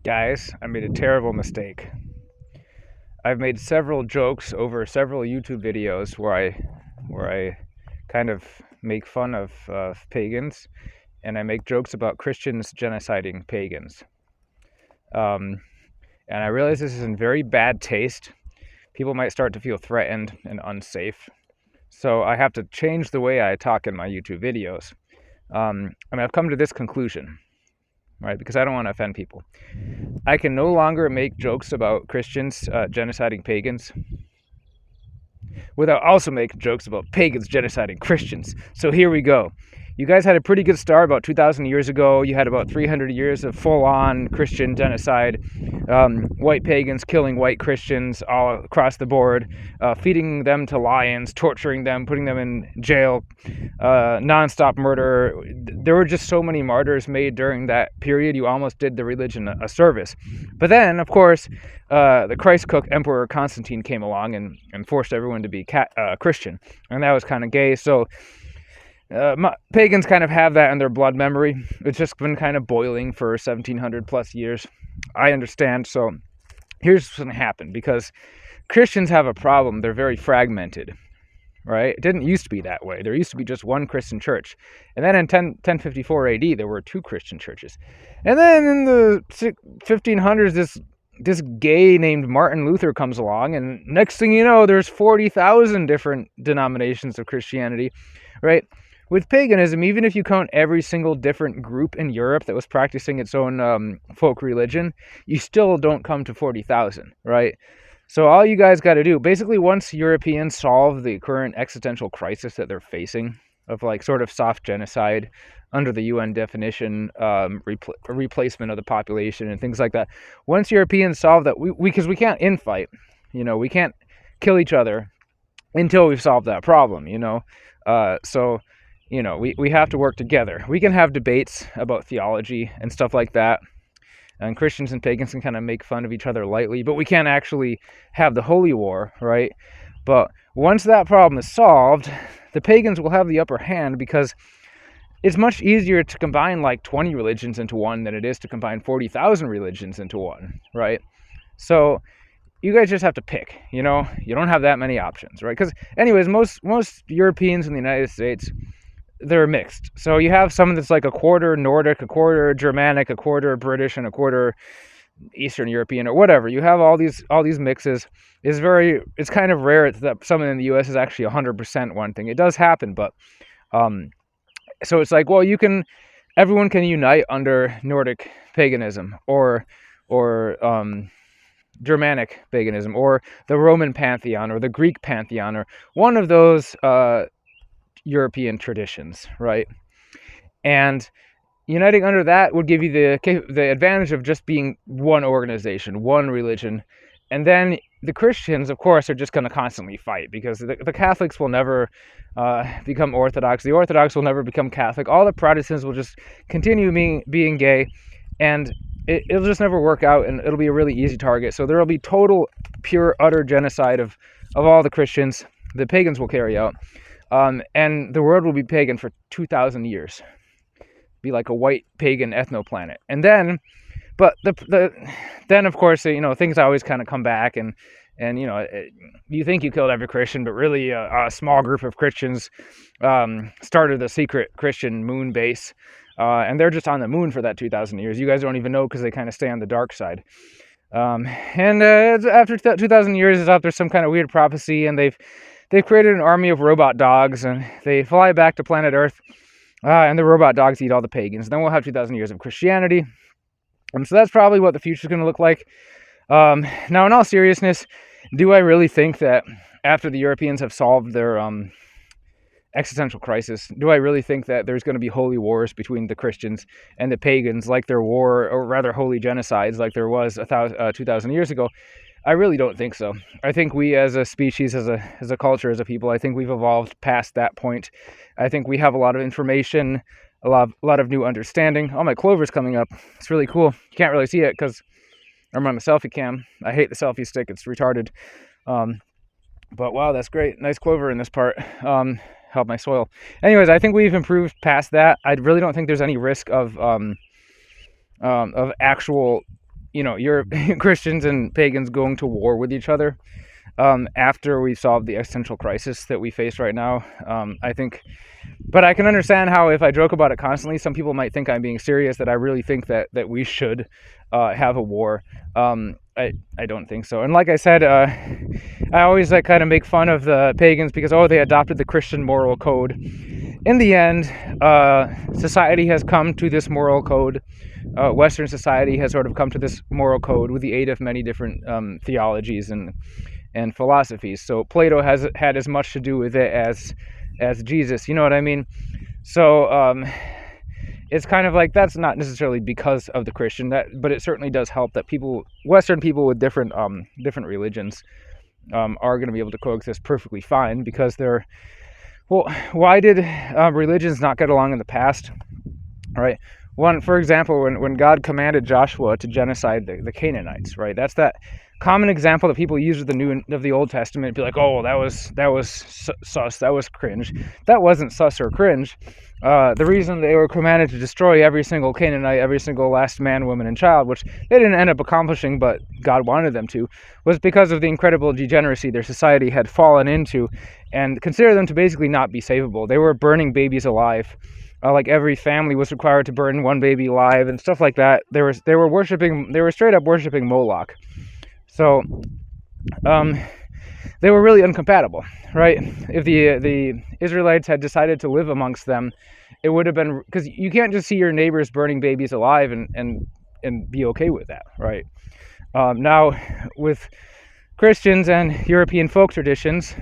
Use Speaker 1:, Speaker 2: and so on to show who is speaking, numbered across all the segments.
Speaker 1: Guys, I made a terrible mistake. I've made several jokes over several YouTube videos where I kind of make fun of pagans, and I make jokes about Christians genociding pagans. Um, and I realize this is in very bad taste. People might start to feel threatened and unsafe. So I have to change the way I talk in my YouTube videos. And I've come to this conclusion, right? Because I don't want to offend people. I can no longer make jokes about Christians genociding pagans without also making jokes about pagans genociding Christians. So here we go. You guys had a pretty good start about 2,000 years ago. You had about 300 years of full-on Christian genocide, white pagans killing white Christians all across the board, feeding them to lions, torturing them, putting them in jail, nonstop murder. There were just so many martyrs made during that period, you almost did the religion a service. But then, of course, the Christ cook Emperor Constantine came along and forced everyone to be Christian, and that was kind of gay. So pagans kind of have that in their blood memory. It's just been kind of boiling for 1700 plus years. I understand. So here's what's going to happen, because Christians have a problem. They're very fragmented, right? It didn't used to be that way. There used to be just one Christian church. And then in 1054 AD, there were two Christian churches. And then in the 1500s, this gay named Martin Luther comes along, and next thing you know, there's 40,000 different denominations of Christianity, right? With paganism, even if you count every single different group in Europe that was practicing its own folk religion, you still don't come to 40,000, right? So all you guys got to do, basically, once Europeans solve the current existential crisis that they're facing of like sort of soft genocide under the UN definition, replacement of the population and things like that. Once Europeans solve that, because we can't infight, we can't kill each other until we've solved that problem, So we have to work together. We can have debates about theology and stuff like that, and Christians and pagans can kind of make fun of each other lightly, but we can't actually have the holy war, right? But once that problem is solved, the pagans will have the upper hand, because it's much easier to combine like 20 religions into one than it is to combine 40,000 religions into one, right? So you guys just have to pick, you don't have that many options, right? Because anyways, most Europeans in the United States, they're mixed. So you have some that's like a quarter Nordic, a quarter Germanic, a quarter British, and a quarter Eastern European, or whatever. You have all these mixes. It's kind of rare that someone in the US is actually 100% one thing. It does happen, but so it's like, well, everyone can unite under Nordic paganism or Germanic paganism, or the Roman pantheon, or the Greek pantheon, or one of those European traditions, right? And uniting under that would give you the advantage of just being one organization, one religion. And then the Christians, of course, are just going to constantly fight, because the Catholics will never become Orthodox. The Orthodox will never become Catholic. All the Protestants will just continue being gay, and it'll just never work out, and it'll be a really easy target. So there will be total, pure, utter genocide of all the Christians. The pagans will carry out. And the world will be pagan for 2,000 years. Be like a white pagan ethnoplanet. And then, but then of course, things always kind of come back, and you think you killed every Christian, but really a small group of Christians started the secret Christian moon base, and they're just on the moon for that 2,000 years. You guys don't even know, because they kind of stay on the dark side. And after 2,000 years is out, there's some kind of weird prophecy, and they've created an army of robot dogs, and they fly back to planet Earth, and the robot dogs eat all the pagans. Then we'll have 2,000 years of Christianity. So that's probably what the future is going to look like. Now, in all seriousness, do I really think that after the Europeans have solved their existential crisis, do I really think that there's going to be holy wars between the Christians and the pagans, like there were, or rather holy genocides like there was 2,000 years ago? I really don't think so. I think we as a species, as a culture, as a people, I think we've evolved past that point. I think we have a lot of information, a lot of new understanding. Oh, my clover's coming up. It's really cool. You can't really see it because I'm on a selfie cam. I hate the selfie stick. It's retarded. But wow, that's great. Nice clover in this part. Help my soil. Anyways, I think we've improved past that. I really don't think there's any risk of actual you're Christians and pagans going to war with each other after we solve the existential crisis that we face right now. I think, but I can understand how if I joke about it constantly, some people might think I'm being serious, that I really think that we should have a war. I don't think so. And like I said, I always like kind of make fun of the pagans because, they adopted the Christian moral code. In the end, society has come to this moral code. Western society has sort of come to this moral code with the aid of many different theologies and philosophies. So Plato has had as much to do with it as Jesus. You know what I mean? So it's kind of like that's not necessarily because of the Christian, but it certainly does help that Western people with different religions are going to be able to coexist perfectly fine because they're. Well, why did religions not get along in the past? Right. One, for example, when God commanded Joshua to genocide the Canaanites, right? That's that common example that people use of the Old Testament. Be like, oh, that was sus, that was cringe. That wasn't sus or cringe. The reason they were commanded to destroy every single Canaanite, every single last man, woman, and child, which they didn't end up accomplishing, but God wanted them to, was because of the incredible degeneracy their society had fallen into, and consider them to basically not be savable. They were burning babies alive. Like every family was required to burn one baby alive and stuff like that. They were straight up worshiping Moloch. So, they were really incompatible, right? If the Israelites had decided to live amongst them, it would have been, because you can't just see your neighbors burning babies alive and be okay with that, right? Now, with Christians and European folk traditions,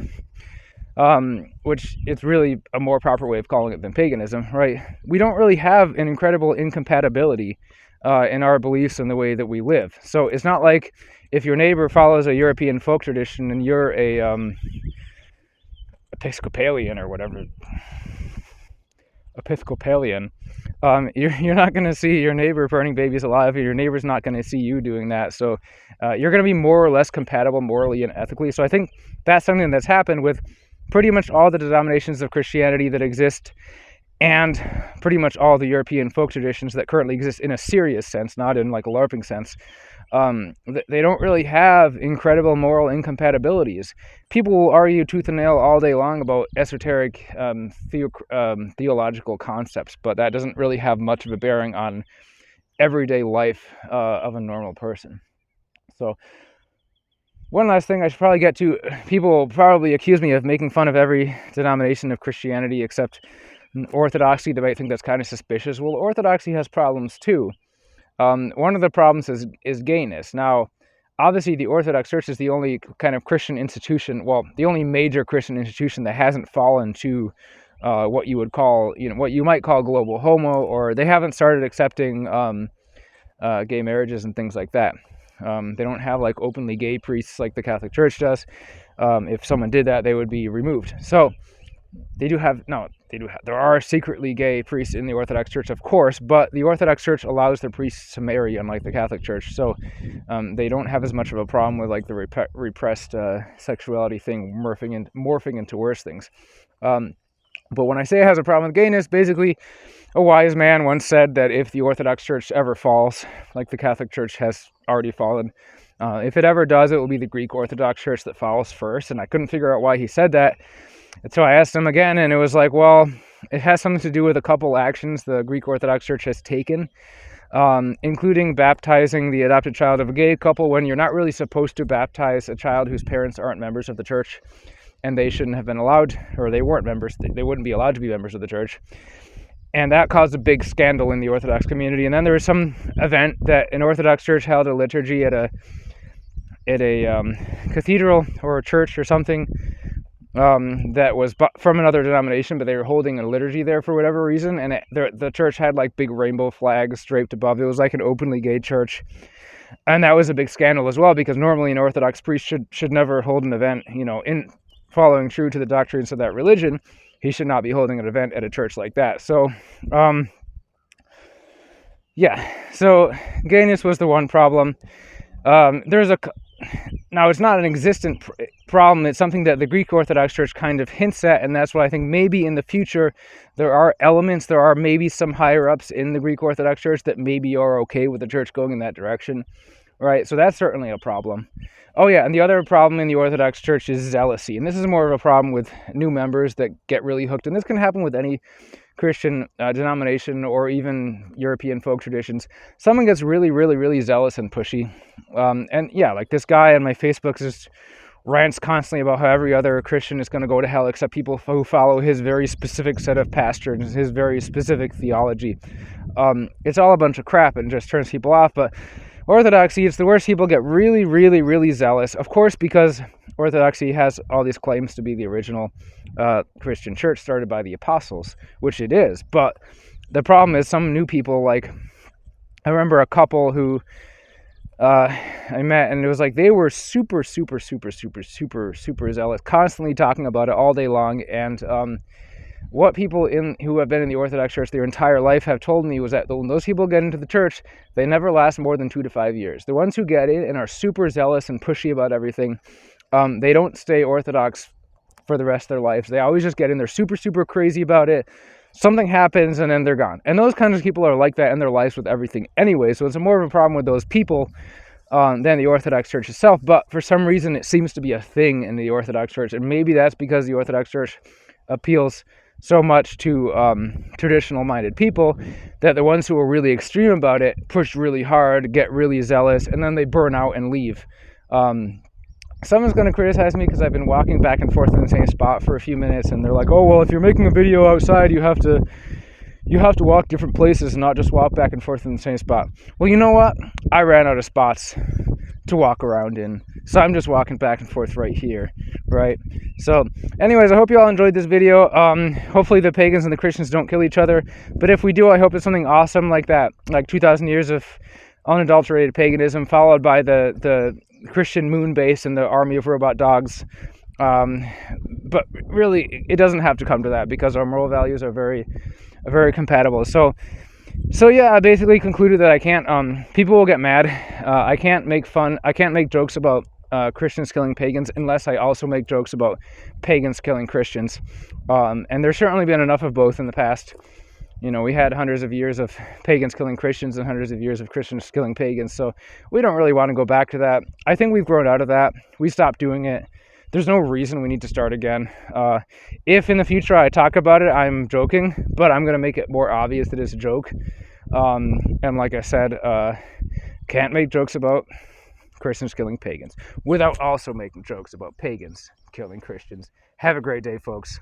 Speaker 1: which it's really a more proper way of calling it than paganism, right? We don't really have an incredible incompatibility in our beliefs and the way that we live. So it's not like if your neighbor follows a European folk tradition and you're a Episcopalian or whatever, you're not going to see your neighbor burning babies alive, or your neighbor's not going to see you doing that. So you're going to be more or less compatible morally and ethically. So I think that's something that's happened with pretty much all the denominations of Christianity that exist, and pretty much all the European folk traditions that currently exist in a serious sense, not in like a LARPing sense. They don't really have incredible moral incompatibilities. People will argue tooth and nail all day long about esoteric theological concepts, but that doesn't really have much of a bearing on everyday life of a normal person. So one last thing I should probably get to. People will probably accuse me of making fun of every denomination of Christianity except Orthodoxy. They might think that's kind of suspicious. Well, Orthodoxy has problems too. One of the problems is gayness. Now, obviously, the Orthodox Church is the only kind of Christian institution, the only major Christian institution that hasn't fallen to what you would call, what you might call global homo, or they haven't started accepting gay marriages and things like that. They don't have like openly gay priests like the Catholic Church does. If someone did that, they would be removed. So there are secretly gay priests in the Orthodox Church, of course, but the Orthodox Church allows their priests to marry, unlike the Catholic Church. So they don't have as much of a problem with like the repressed sexuality thing morphing into worse things. But when I say it has a problem with gayness, basically, a wise man once said that if the Orthodox Church ever falls, like the Catholic Church has already fallen, if it ever does, it will be the Greek Orthodox Church that falls first. And I couldn't figure out why he said that. And so I asked him again, and it was like, well, it has something to do with a couple actions the Greek Orthodox Church has taken, including baptizing the adopted child of a gay couple when you're not really supposed to baptize a child whose parents aren't members of the church, and they shouldn't have been allowed, or they weren't members, they wouldn't be allowed to be members of the church. And that caused a big scandal in the Orthodox community. And then there was some event that an Orthodox church held a liturgy at a cathedral or a church or something that was from another denomination, but they were holding a liturgy there for whatever reason. And the church had like big rainbow flags draped above. It was like an openly gay church. And that was a big scandal as well, because normally an Orthodox priest should never hold an event, in following true to the doctrines of that religion. He should not be holding an event at a church like that. So, so gayness was the one problem. Now, it's not an existent problem. It's something that the Greek Orthodox Church kind of hints at, and that's why I think maybe in the future there are maybe some higher-ups in the Greek Orthodox Church that maybe are okay with the church going in that direction, right? So that's certainly a problem. Oh yeah, and the other problem in the Orthodox Church is zealousy, and this is more of a problem with new members that get really hooked, and this can happen with any Christian denomination or even European folk traditions. Someone gets really, really, really zealous and pushy. And yeah, like this guy on my Facebook just rants constantly about how every other Christian is going to go to hell except people who follow his very specific set of pastors, his very specific theology. It's all a bunch of crap and just turns people off. But Orthodoxy, it's the worst. People get really, really, really zealous. Of course, because Orthodoxy has all these claims to be the original Christian church started by the apostles, which it is. But the problem is some new people, like, I remember a couple who I met, and it was like they were super, super, super, super, super, super zealous, constantly talking about it all day long. And what people who have been in the Orthodox Church their entire life have told me was that when those people get into the church, they never last more than 2 to 5 years. The ones who get in and are super zealous and pushy about everything, they don't stay Orthodox for the rest of their lives. They always just get in there super, super crazy about it. Something happens and then they're gone. And those kinds of people are like that in their lives with everything anyway. So it's more of a problem with those people than the Orthodox Church itself. But for some reason, it seems to be a thing in the Orthodox Church. And maybe that's because the Orthodox Church appeals so much to traditional-minded people that the ones who are really extreme about it push really hard, get really zealous, and then they burn out and leave. Someone's going to criticize me because I've been walking back and forth in the same spot for a few minutes, and they're like, oh, well, if you're making a video outside, you have to walk different places and not just walk back and forth in the same spot. Well, you know what? I ran out of spots to walk around in, so I'm just walking back and forth right here, right? So anyways, I hope you all enjoyed this video. Hopefully the pagans and the Christians don't kill each other, but if we do, I hope it's something awesome like that, like 2,000 years of unadulterated paganism followed by the Christian moon base and the army of robot dogs. But really, it doesn't have to come to that because our moral values are very, very compatible. So yeah, I basically concluded that I can't, people will get mad. I can't make jokes about Christians killing pagans unless I also make jokes about pagans killing Christians. And there's certainly been enough of both in the past. You know, we had hundreds of years of pagans killing Christians and hundreds of years of Christians killing pagans. So we don't really want to go back to that. I think we've grown out of that. We stopped doing it. There's no reason we need to start again. If in the future I talk about it, I'm joking, but I'm going to make it more obvious that it's a joke. And like I said, can't make jokes about Christians killing pagans without also making jokes about pagans killing Christians. Have a great day, folks.